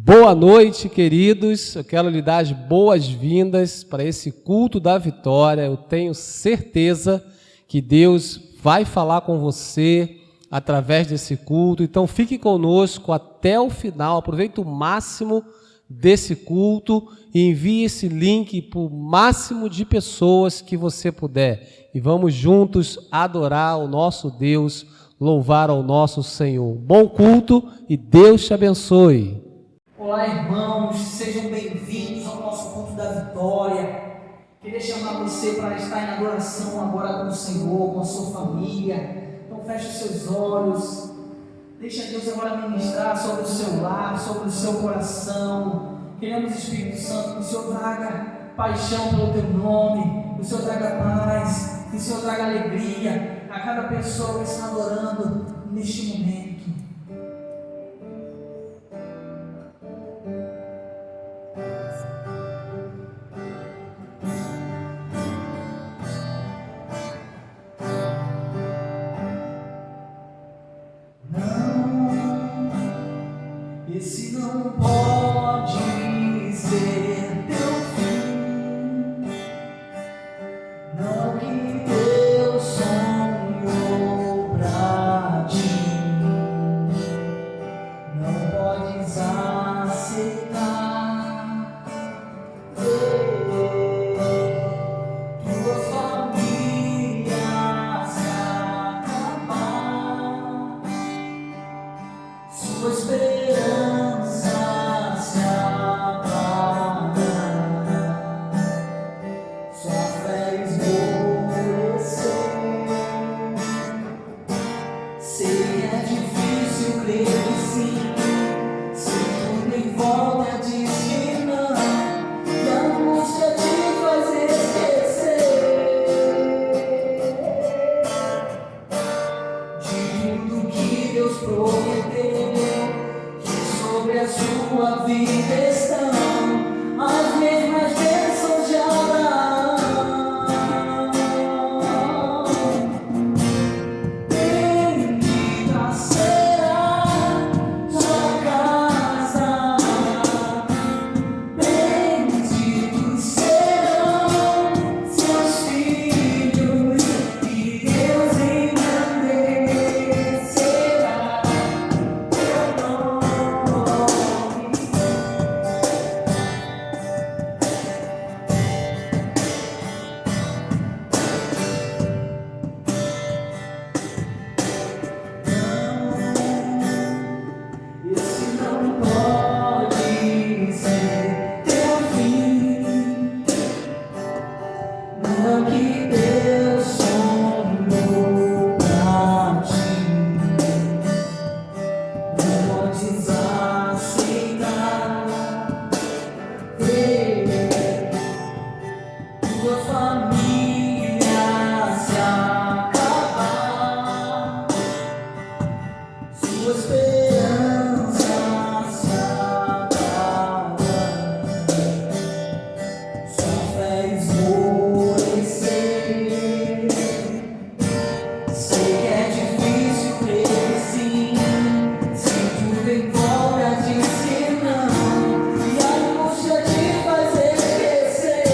Boa noite, queridos. Eu quero lhe dar as boas-vindas para esse culto da vitória. Eu tenho certeza que Deus vai falar com você através desse culto. Então, fique conosco até o final. Aproveite o máximo desse culto e envie esse link para o máximo de pessoas que você puder. E vamos juntos adorar o nosso Deus, louvar ao nosso Senhor. Bom culto e Deus te abençoe. Olá, irmãos, sejam bem-vindos ao nosso culto da vitória. Queria chamar você para estar em adoração agora com o Senhor, com a sua família. Então feche os seus olhos, deixa Deus agora ministrar sobre o seu lar, sobre o seu coração. Queremos, Espírito Santo, que o Senhor traga paixão pelo teu nome, que o Senhor traga paz, que o Senhor traga alegria a cada pessoa que está adorando neste momento. Esse não pode ser teu fim, não que Deus sonhou pra ti, não podes aceitar tua família se acabar, sua esperança se apagar, sua fé esmorecer. Sei que é difícil crer que sim, se tudo em volta diz que não, e a angústia te faz esquecer de tudo que Deus prometeu, que sobre a sua vida estão as mesmas bênçãos de Abraão. Bendita será sua casa, benditos serão seus filhos, e Deus engrandecerá teu nome. Esse não pode ser teu fim, não que Deus sonhou pra ti, não podes aceitar tua família se acabar, sua esperança se apagar, sua fé esmorecer. Sei que é difícil crer que sim, se tudo em volta diz que não, e a angústia te faz esquecer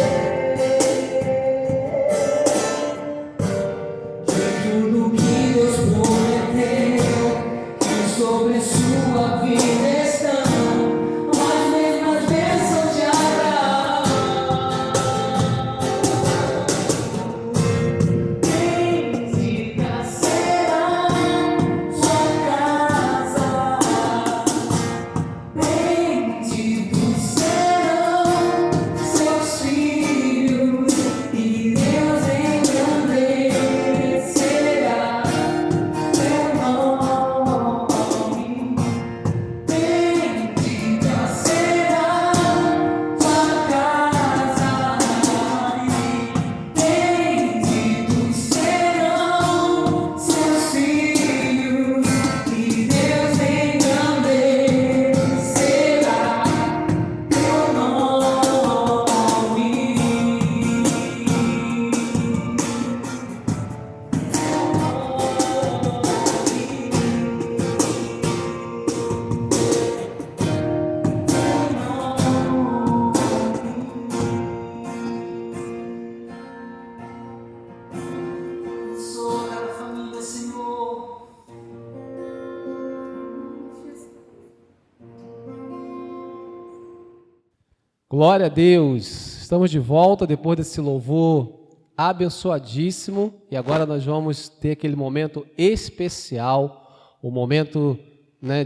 Glória a Deus! Estamos de volta depois desse louvor abençoadíssimo e agora nós vamos ter aquele momento especial, o momento,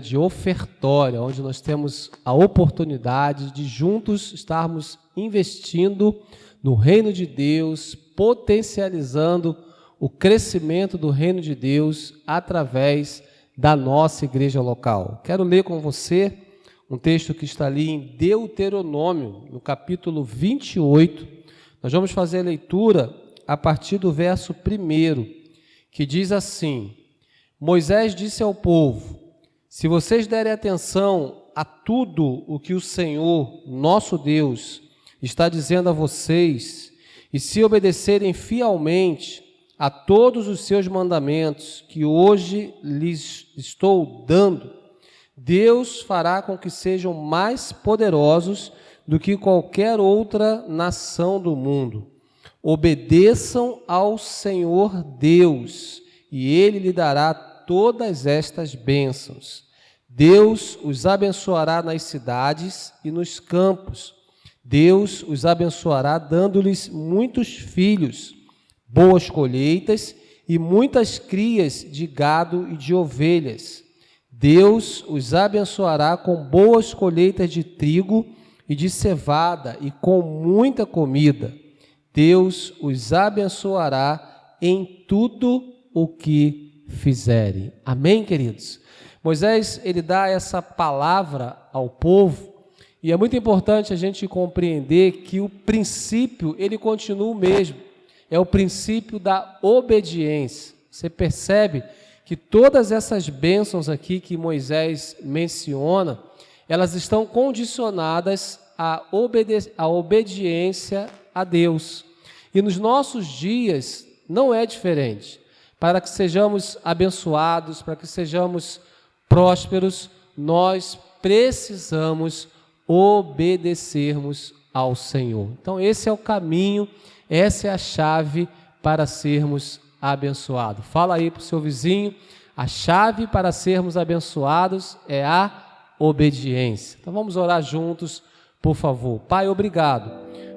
de ofertório, onde nós temos a oportunidade de juntos estarmos investindo no reino de Deus, potencializando o crescimento do reino de Deus através da nossa igreja local. Quero ler com você um texto que está ali em Deuteronômio, no capítulo 28. Nós vamos fazer a leitura a partir do verso 1, que diz assim: Moisés disse ao povo: se vocês derem atenção a tudo o que o Senhor, nosso Deus, está dizendo a vocês, e se obedecerem fielmente a todos os seus mandamentos que hoje lhes estou dando, Deus fará com que sejam mais poderosos do que qualquer outra nação do mundo. Obedeçam ao Senhor Deus, e Ele lhe dará todas estas bênçãos. Deus os abençoará nas cidades e nos campos. Deus os abençoará dando-lhes muitos filhos, boas colheitas e muitas crias de gado e de ovelhas. Deus os abençoará com boas colheitas de trigo e de cevada e com muita comida. Deus os abençoará em tudo o que fizerem. Amém, queridos? Moisés, ele dá essa palavra ao povo e é muito importante a gente compreender que o princípio, ele continua o mesmo. É o princípio da obediência. Você percebe que todas essas bênçãos aqui que Moisés menciona, elas estão condicionadas à obediência a Deus. E nos nossos dias não é diferente. Para que sejamos abençoados, para que sejamos prósperos, nós precisamos obedecermos ao Senhor. Então esse é o caminho, essa é a chave para sermos abençoado. Fala aí para o seu vizinho, a chave para sermos abençoados é a obediência. Então vamos orar juntos, por favor. Pai, obrigado,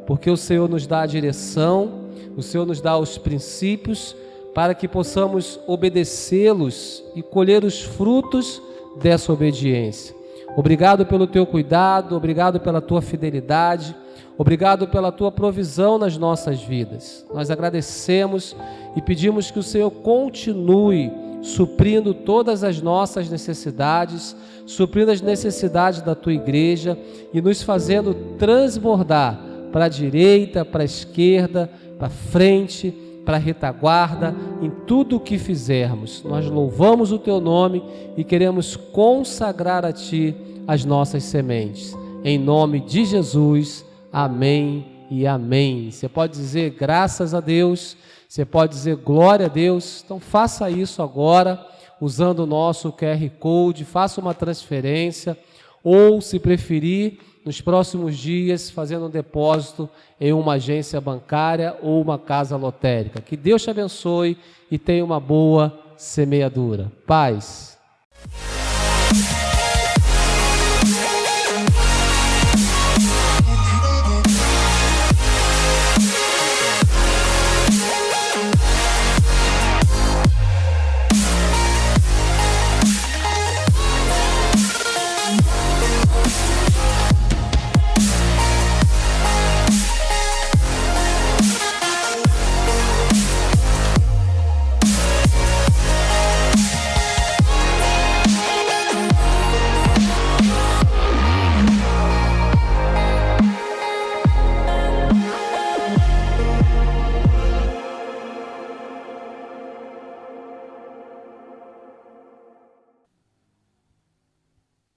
porque o Senhor nos dá a direção, o Senhor nos dá os princípios para que possamos obedecê-los e colher os frutos dessa obediência. Obrigado pelo teu cuidado, obrigado pela tua fidelidade, obrigado pela tua provisão nas nossas vidas. Nós agradecemos e pedimos que o Senhor continue suprindo todas as nossas necessidades, suprindo as necessidades da tua igreja e nos fazendo transbordar para a direita, para a esquerda, para a frente, para a retaguarda, em tudo o que fizermos. Nós louvamos o teu nome e queremos consagrar a ti as nossas sementes. Em nome de Jesus, amém e amém. Você pode dizer graças a Deus, você pode dizer glória a Deus. Então faça isso agora, usando o nosso QR Code, faça uma transferência, ou se preferir, nos próximos dias, fazendo um depósito em uma agência bancária ou uma casa lotérica. Que Deus te abençoe e tenha uma boa semeadura. Paz.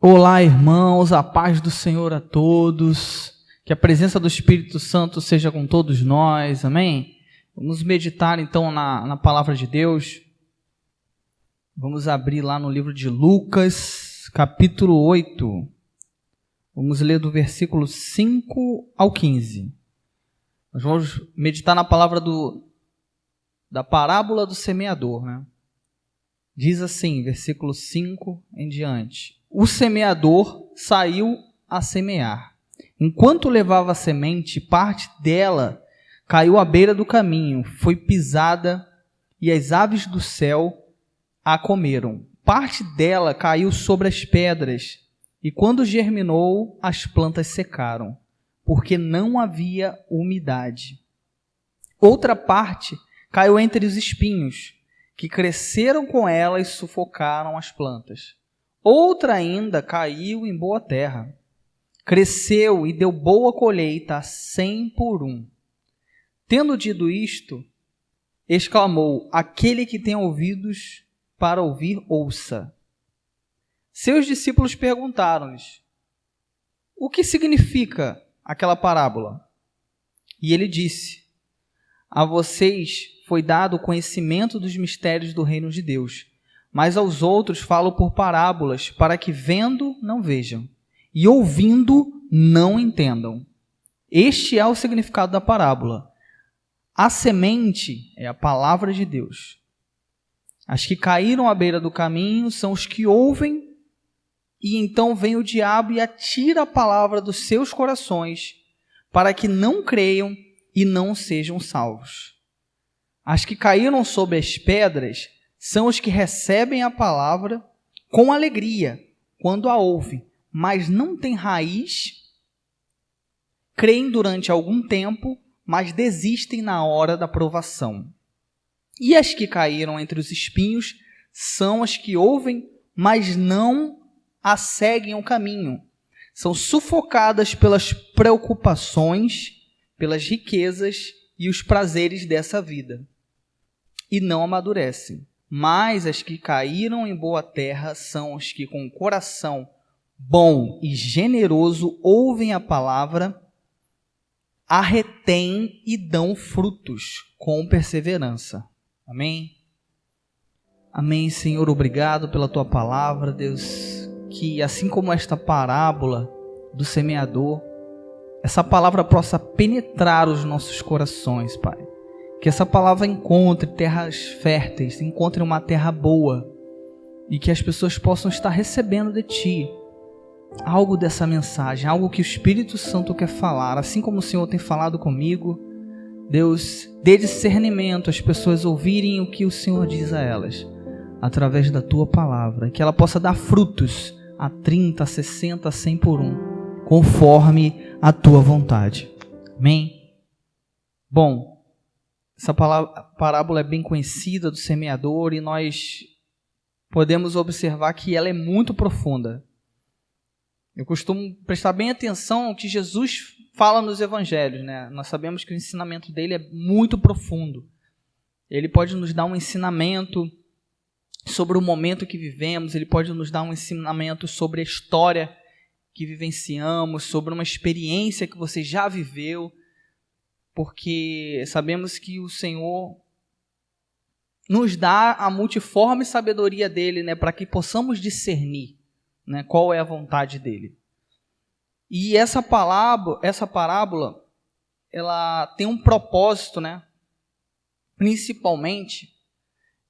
Olá, irmãos, a paz do Senhor a todos, que a presença do Espírito Santo seja com todos nós, amém? Vamos meditar então na palavra de Deus. Vamos abrir lá no livro de Lucas, capítulo 8. Vamos ler do versículo 5 ao 15. Nós vamos meditar na palavra da parábola do semeador, né? Diz assim, versículo 5 em diante: O semeador saiu a semear. Enquanto levava a semente, parte dela caiu à beira do caminho, foi pisada e as aves do céu a comeram. Parte dela caiu sobre as pedras e quando germinou, as plantas secaram, porque não havia umidade. Outra parte caiu entre os espinhos, que cresceram com ela e sufocaram as plantas. Outra ainda caiu em boa terra. Cresceu e deu boa colheita a 100 por 1. Tendo dito isto, exclamou: aquele que tem ouvidos para ouvir, ouça. Seus discípulos perguntaram-lhes: o que significa aquela parábola? E ele disse: a vocês foi dado o conhecimento dos mistérios do reino de Deus, mas aos outros falo por parábolas, para que vendo não vejam, e ouvindo não entendam. Este é o significado da parábola. A semente é a palavra de Deus. As que caíram à beira do caminho são os que ouvem, e então vem o diabo e atira a palavra dos seus corações, para que não creiam e não sejam salvos. As que caíram sobre as pedras são os que recebem a palavra com alegria quando a ouvem, mas não têm raiz, creem durante algum tempo, mas desistem na hora da provação. E as que caíram entre os espinhos são as que ouvem, mas não a seguem o caminho. São sufocadas pelas preocupações, pelas riquezas e os prazeres dessa vida, e não amadurecem. Mas as que caíram em boa terra são os que com o coração bom e generoso ouvem a palavra, a retêm e dão frutos com perseverança. Amém? Amém, Senhor, obrigado pela Tua palavra, Deus, que assim como esta parábola do semeador, essa palavra possa penetrar os nossos corações, Pai. Que essa palavra encontre terras férteis, encontre uma terra boa, e que as pessoas possam estar recebendo de Ti algo dessa mensagem, algo que o Espírito Santo quer falar, assim como o Senhor tem falado comigo. Deus, dê discernimento às pessoas ouvirem o que o Senhor diz a elas, através da Tua palavra, que ela possa dar frutos a 30, a 60, a 100 por 1, conforme a Tua vontade. Amém? Bom, essa parábola é bem conhecida do semeador e nós podemos observar que ela é muito profunda. Eu costumo prestar bem atenção ao que Jesus fala nos evangelhos, né? Nós sabemos que o ensinamento dele é muito profundo. Ele pode nos dar um ensinamento sobre o momento que vivemos, ele pode nos dar um ensinamento sobre a história que vivenciamos, sobre uma experiência que você já viveu, porque sabemos que o Senhor nos dá a multiforme sabedoria dele, né, para que possamos discernir, né, qual é a vontade dele. E essa parábola, ela tem um propósito, né, principalmente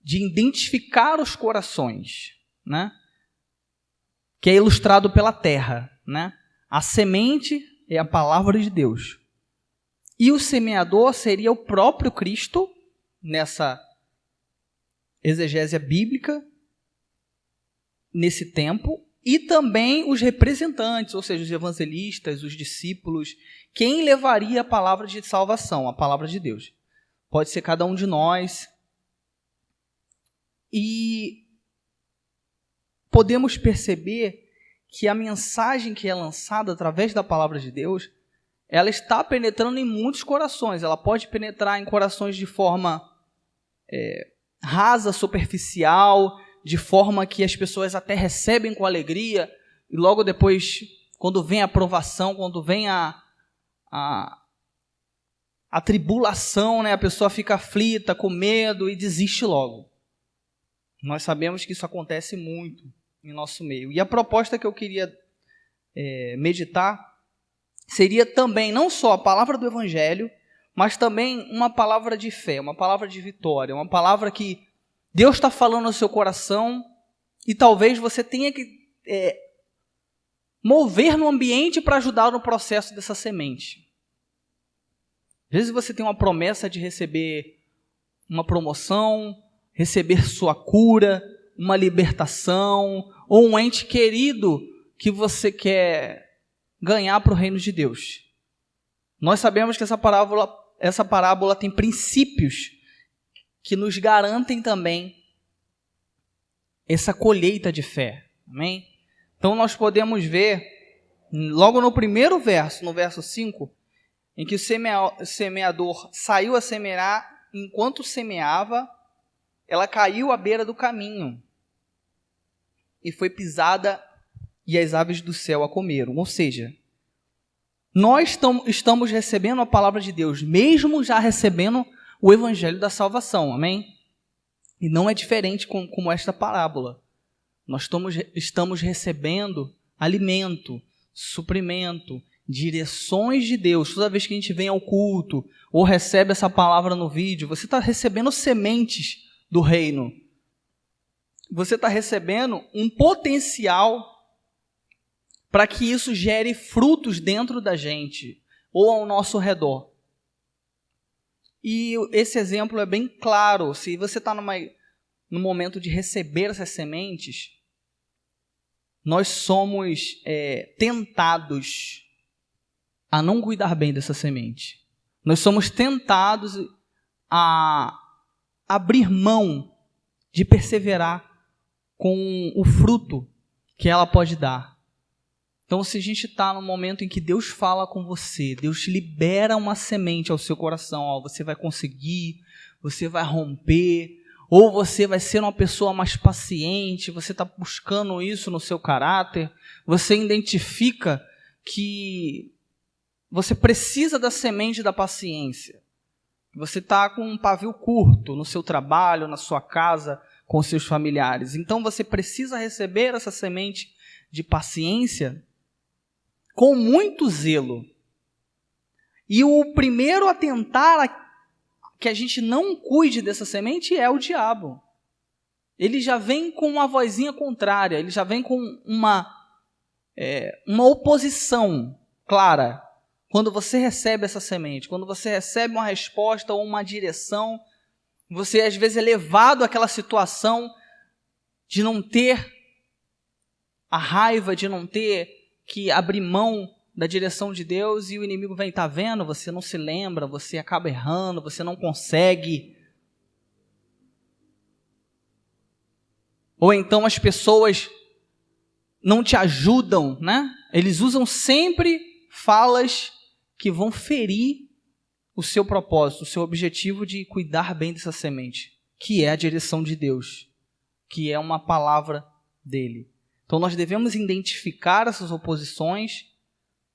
de identificar os corações, né, que é ilustrado pela terra, né? A semente é a palavra de Deus. E o semeador seria o próprio Cristo, nessa exegese bíblica, nesse tempo, e também os representantes, ou seja, os evangelistas, os discípulos, quem levaria a palavra de salvação, a palavra de Deus. Pode ser cada um de nós. E podemos perceber que a mensagem que é lançada através da palavra de Deus, ela está penetrando em muitos corações. Ela pode penetrar em corações de forma rasa, superficial, de forma que as pessoas até recebem com alegria, e logo depois, quando vem a provação, quando vem a tribulação, né, a pessoa fica aflita, com medo e desiste logo. Nós sabemos que isso acontece muito em nosso meio. E a proposta que eu queria meditar seria também não só a palavra do Evangelho, mas também uma palavra de fé, uma palavra de vitória, uma palavra que Deus está falando no seu coração e talvez você tenha que mover no ambiente para ajudar no processo dessa semente. Às vezes você tem uma promessa de receber uma promoção, receber sua cura, uma libertação, ou um ente querido que você quer ganhar para o reino de Deus. Nós sabemos que essa parábola tem princípios que nos garantem também essa colheita de fé. Amém? Então nós podemos ver, logo no primeiro verso, no verso 5, em que o semeador saiu a semear, enquanto semeava, ela caiu à beira do caminho e foi pisada e as aves do céu a comeram. Ou seja, nós estamos recebendo a palavra de Deus, mesmo já recebendo o evangelho da salvação. Amém? E não é diferente como esta parábola. Nós estamos recebendo alimento, suprimento, direções de Deus. Toda vez que a gente vem ao culto ou recebe essa palavra no vídeo, você está recebendo sementes do reino. Você está recebendo um potencial para que isso gere frutos dentro da gente ou ao nosso redor. E esse exemplo é bem claro. Se você está no momento de receber essas sementes, nós somos tentados a não cuidar bem dessa semente. Nós somos tentados a abrir mão de perseverar com o fruto que ela pode dar. Então, se a gente está no momento em que Deus fala com você, Deus libera uma semente ao seu coração, ó, você vai conseguir, você vai romper, ou você vai ser uma pessoa mais paciente, você está buscando isso no seu caráter, você identifica que você precisa da semente da paciência. Você está com um pavio curto no seu trabalho, na sua casa, com seus familiares. Então você precisa receber essa semente de paciência com muito zelo. E o primeiro a tentar que a gente não cuide dessa semente é o diabo. Ele já vem com uma vozinha contrária, ele já vem com uma oposição clara. Quando você recebe essa semente, quando você recebe uma resposta ou uma direção, você às vezes é levado àquela situação de não ter a raiva, de não ter que abrir mão da direção de Deus, e o inimigo vem, tá vendo? Você não se lembra, você acaba errando, você não consegue. Ou então as pessoas não te ajudam, né? Eles usam sempre falas que vão ferir o seu propósito, o seu objetivo de cuidar bem dessa semente, que é a direção de Deus, que é uma palavra dele. Então nós devemos identificar essas oposições,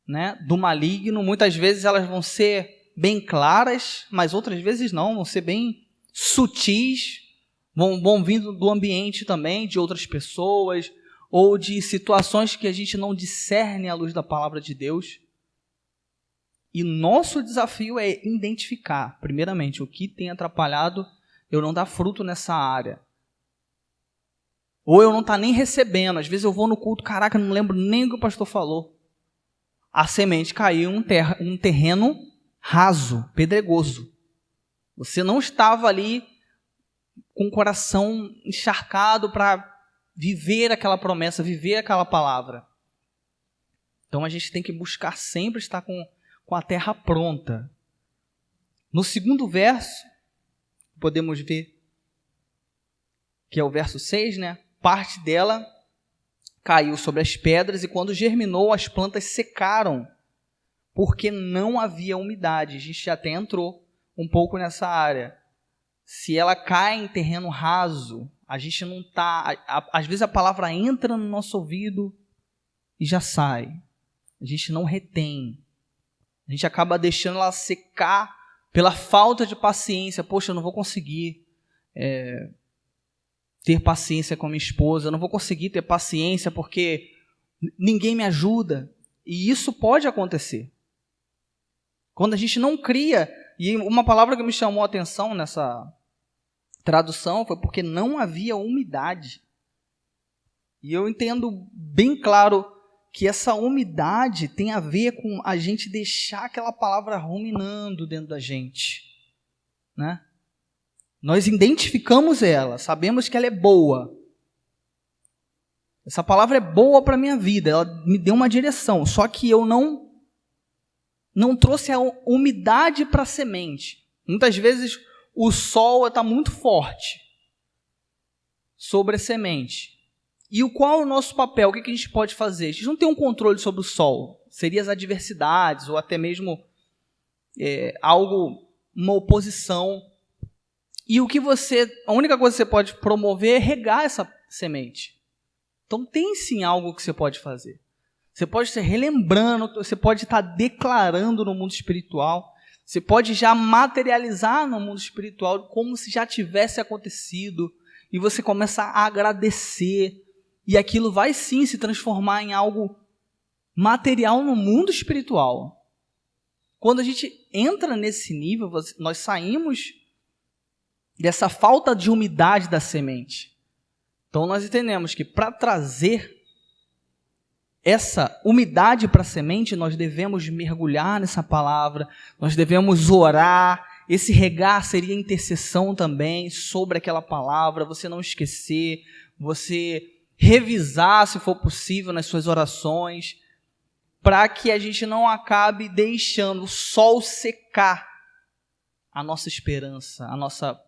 né, do maligno. Muitas vezes elas vão ser bem claras, mas outras vezes não, vão ser bem sutis, vão vindo do ambiente também, de outras pessoas, ou de situações que a gente não discerne à luz da palavra de Deus. E nosso desafio é identificar, primeiramente, o que tem atrapalhado eu não dar fruto nessa área. Ou eu não estar nem recebendo. Às vezes eu vou no culto, caraca, não lembro nem o que o pastor falou. A semente caiu em um terreno raso, pedregoso. Você não estava ali com o coração encharcado para viver aquela promessa, viver aquela palavra. Então a gente tem que buscar sempre estar com a terra pronta. No segundo verso, podemos ver que é o verso 6, né? Parte dela caiu sobre as pedras e quando germinou, as plantas secaram, porque não havia umidade. A gente já até entrou um pouco nessa área. Se ela cai em terreno raso, a gente não está... Às vezes a palavra entra no nosso ouvido e já sai. A gente não retém. A gente acaba deixando ela secar pela falta de paciência. Poxa, eu não vou conseguir ter paciência com minha esposa, eu não vou conseguir ter paciência porque ninguém me ajuda. E isso pode acontecer. Quando a gente não cria, e uma palavra que me chamou a atenção nessa tradução foi porque não havia umidade. E eu entendo bem claro que essa umidade tem a ver com a gente deixar aquela palavra ruminando dentro da gente, né? Nós identificamos ela, sabemos que ela é boa. Essa palavra é boa para a minha vida, ela me deu uma direção, só que eu não trouxe a umidade para a semente. Muitas vezes o sol está muito forte sobre a semente. E qual é o nosso papel? O que a gente pode fazer? A gente não tem um controle sobre o sol. Seria as adversidades ou até mesmo uma oposição. E a única coisa que você pode promover é regar essa semente. Então tem sim algo que você pode fazer. Você pode estar relembrando, você pode estar declarando no mundo espiritual, você pode já materializar no mundo espiritual como se já tivesse acontecido, e você começa a agradecer, e aquilo vai sim se transformar em algo material no mundo espiritual. Quando a gente entra nesse nível, nós saímos dessa falta de umidade da semente. Então nós entendemos que para trazer essa umidade para a semente, nós devemos mergulhar nessa palavra, nós devemos orar. Esse regar seria intercessão também sobre aquela palavra, você não esquecer, você revisar, se for possível, nas suas orações, para que a gente não acabe deixando o sol secar a nossa esperança, a nossa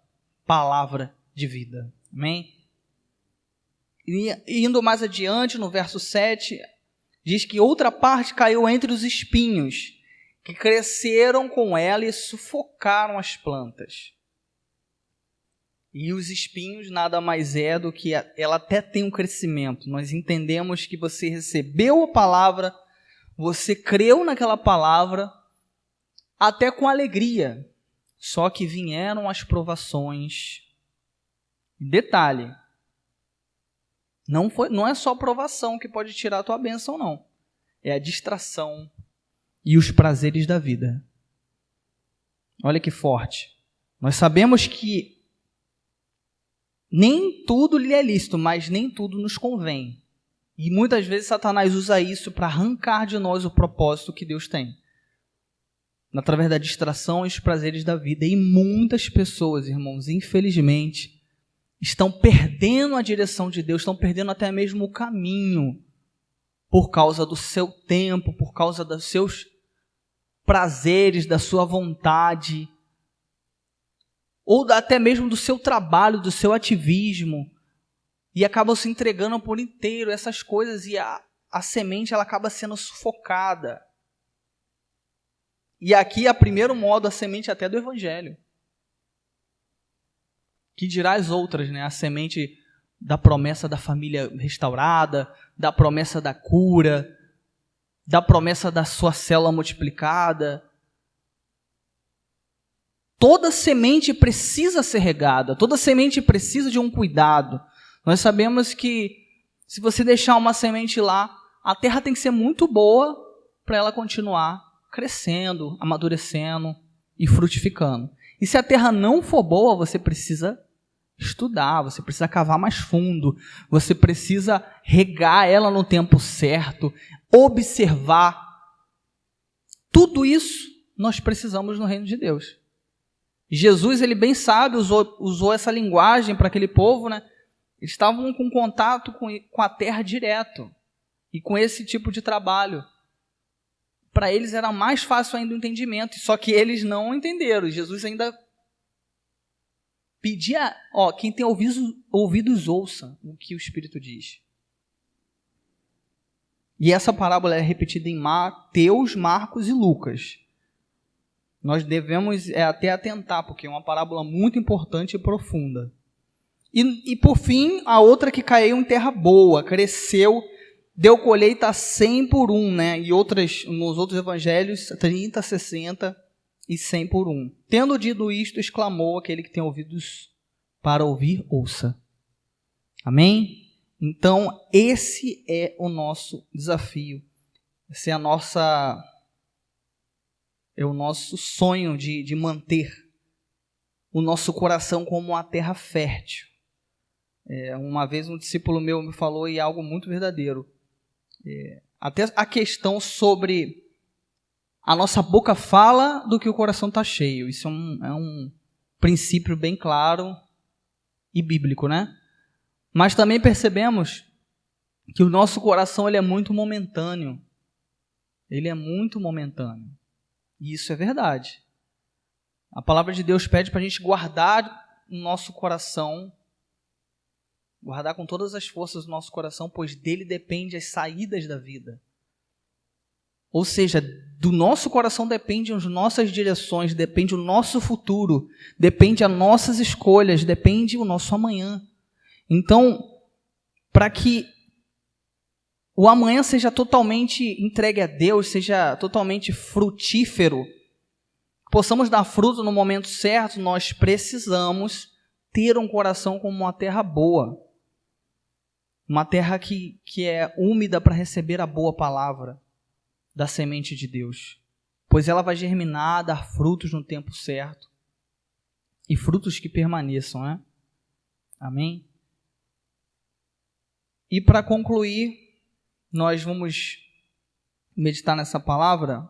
palavra de vida. Amém? E indo mais adiante, no verso 7, diz que outra parte caiu entre os espinhos, que cresceram com ela e sufocaram as plantas. E os espinhos nada mais é do que ela até tem um crescimento. Nós entendemos que você recebeu a palavra, você creu naquela palavra, até com alegria. Só que vieram as provações. Detalhe, não é só provação que pode tirar a tua bênção, não. É a distração e os prazeres da vida. Olha que forte. Nós sabemos que nem tudo lhe é lícito, mas nem tudo nos convém. E muitas vezes Satanás usa isso para arrancar de nós o propósito que Deus tem. Através da distração e os prazeres da vida. E muitas pessoas, irmãos, infelizmente, estão perdendo a direção de Deus, estão perdendo até mesmo o caminho por causa do seu tempo, por causa dos seus prazeres, da sua vontade, ou até mesmo do seu trabalho, do seu ativismo, e acabam se entregando por inteiro a essas coisas, e a semente ela acaba sendo sufocada. E aqui, a primeiro modo, a semente até do Evangelho. Que dirá as outras, né? A semente da promessa da família restaurada, da promessa da cura, da promessa da sua célula multiplicada. Toda semente precisa ser regada, toda semente precisa de um cuidado. Nós sabemos que se você deixar uma semente lá, a terra tem que ser muito boa para ela continuar crescendo, amadurecendo e frutificando. E se a terra não for boa, você precisa estudar, você precisa cavar mais fundo, você precisa regar ela no tempo certo, observar. Tudo isso nós precisamos no reino de Deus. Jesus, ele bem sabe, usou essa linguagem para aquele povo, né? Eles estavam com contato com a terra direto e com esse tipo de trabalho. Para eles era mais fácil ainda o entendimento, só que eles não entenderam. Jesus ainda pedia, quem tem ouvidos ouça o que o Espírito diz. E essa parábola é repetida em Mateus, Marcos e Lucas. Nós devemos até atentar, porque é uma parábola muito importante e profunda. E por fim, a outra que caiu em terra boa, cresceu, deu colheita 100 por 1, né? E nos outros evangelhos, 30, 60 e 100 por 1. Tendo dito isto, exclamou aquele que tem ouvidos para ouvir, ouça. Amém? Então, esse é o nosso desafio. Esse é o nosso sonho de manter o nosso coração como uma terra fértil. Uma vez um discípulo meu me falou, e é algo muito verdadeiro, Até a questão sobre a nossa boca fala do que o coração está cheio. Isso é um princípio bem claro e bíblico, né? Mas também percebemos que o nosso coração ele é muito momentâneo. Ele é muito momentâneo. E isso é verdade. A palavra de Deus pede para a gente guardar o nosso coração, guardar com todas as forças o nosso coração, pois dele depende as saídas da vida. Ou seja, do nosso coração dependem as nossas direções, depende o nosso futuro, depende as nossas escolhas, depende o nosso amanhã. Então, para que o amanhã seja totalmente entregue a Deus, seja totalmente frutífero, possamos dar fruto no momento certo, nós precisamos ter um coração como uma terra boa. Uma terra que é úmida para receber a boa palavra da semente de Deus. Pois ela vai germinar, dar frutos no tempo certo. E frutos que permaneçam, né? Amém? E para concluir, nós vamos meditar nessa palavra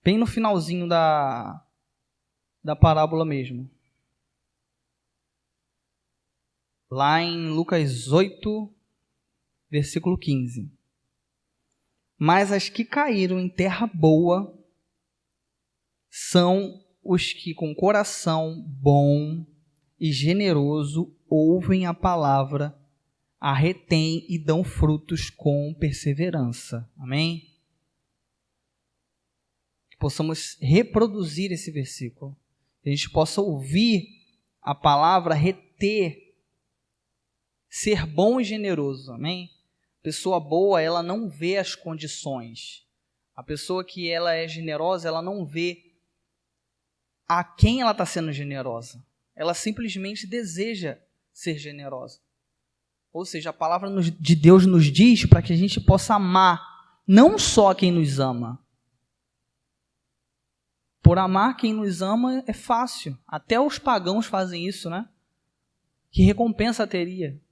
bem no finalzinho da parábola mesmo. Lá em Lucas 8, versículo 15. Mas as que caíram em terra boa são os que com coração bom e generoso ouvem a palavra, a retêm e dão frutos com perseverança. Amém? Que possamos reproduzir esse versículo. Que a gente possa ouvir a palavra, reter, ser bom e generoso. Amém? Pessoa boa, ela não vê as condições. A pessoa que ela é generosa, ela não vê a quem ela está sendo generosa. Ela simplesmente deseja ser generosa. Ou seja, a palavra de Deus nos diz para que a gente possa amar não só quem nos ama. Por amar quem nos ama é fácil. Até os pagãos fazem isso, né? Que recompensa teria?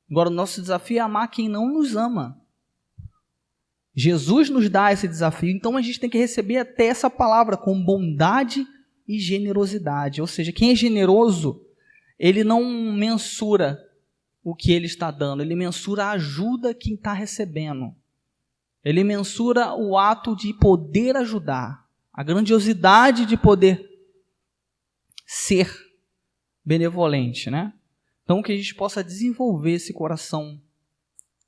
Agora, o nosso desafio é amar quem não nos ama. Jesus nos dá esse desafio, então a gente tem que receber até essa palavra com bondade e generosidade. Ou seja, quem é generoso, ele não mensura o que ele está dando, ele mensura a ajuda que está recebendo. Ele mensura o ato de poder ajudar, a grandiosidade de poder ser benevolente, né? Então, que a gente possa desenvolver esse coração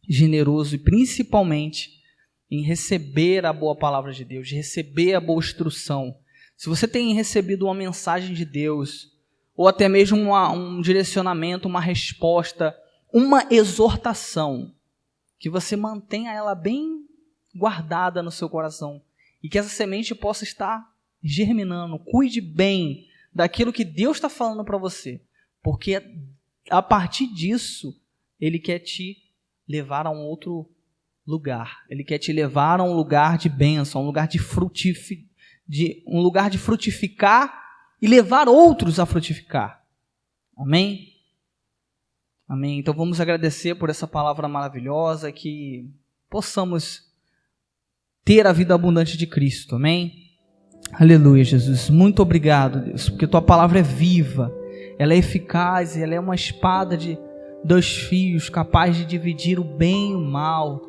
generoso e principalmente em receber a boa palavra de Deus, de receber a boa instrução. Se você tem recebido uma mensagem de Deus, ou até mesmo um direcionamento, uma resposta, uma exortação, que você mantenha ela bem guardada no seu coração e que essa semente possa estar germinando. Cuide bem daquilo que Deus está falando para você, porque a partir disso, Ele quer te levar a um outro lugar. Ele quer te levar a um lugar de bênção, a um lugar de frutificar e levar outros a frutificar. Amém? Amém. Então vamos agradecer por essa palavra maravilhosa, que possamos ter a vida abundante de Cristo. Amém? Aleluia, Jesus. Muito obrigado, Deus, porque Tua palavra é viva. Ela é eficaz, ela é uma espada de 2 fios, capaz de dividir o bem e o mal,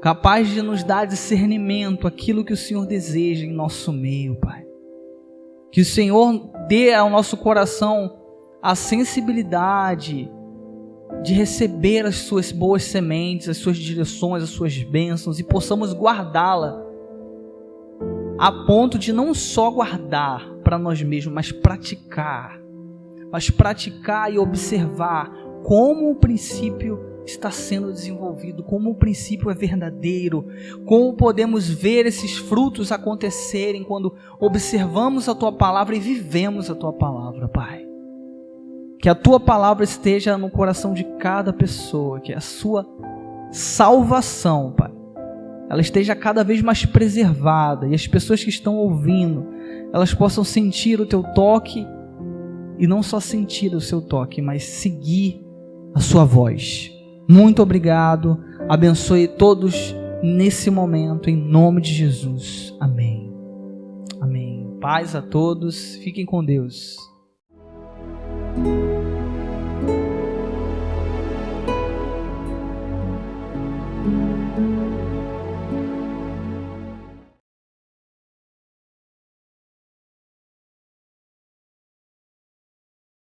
capaz de nos dar discernimento, aquilo que o Senhor deseja em nosso meio, Pai. Que o Senhor dê ao nosso coração a sensibilidade de receber as suas boas sementes, as suas direções, as suas bênçãos, e possamos guardá-la a ponto de não só guardar para nós mesmos, mas praticar e observar como o princípio está sendo desenvolvido, como o princípio é verdadeiro, como podemos ver esses frutos acontecerem quando observamos a Tua palavra e vivemos a Tua palavra, Pai. Que a Tua palavra esteja no coração de cada pessoa, que a sua salvação, Pai, ela esteja cada vez mais preservada, e as pessoas que estão ouvindo, elas possam sentir o Teu toque, e não só sentir o Seu toque, mas seguir a Sua voz. Muito obrigado. abençoe todos nesse momento, em nome de Jesus. Amém. Amém. Paz a todos. Fiquem com Deus.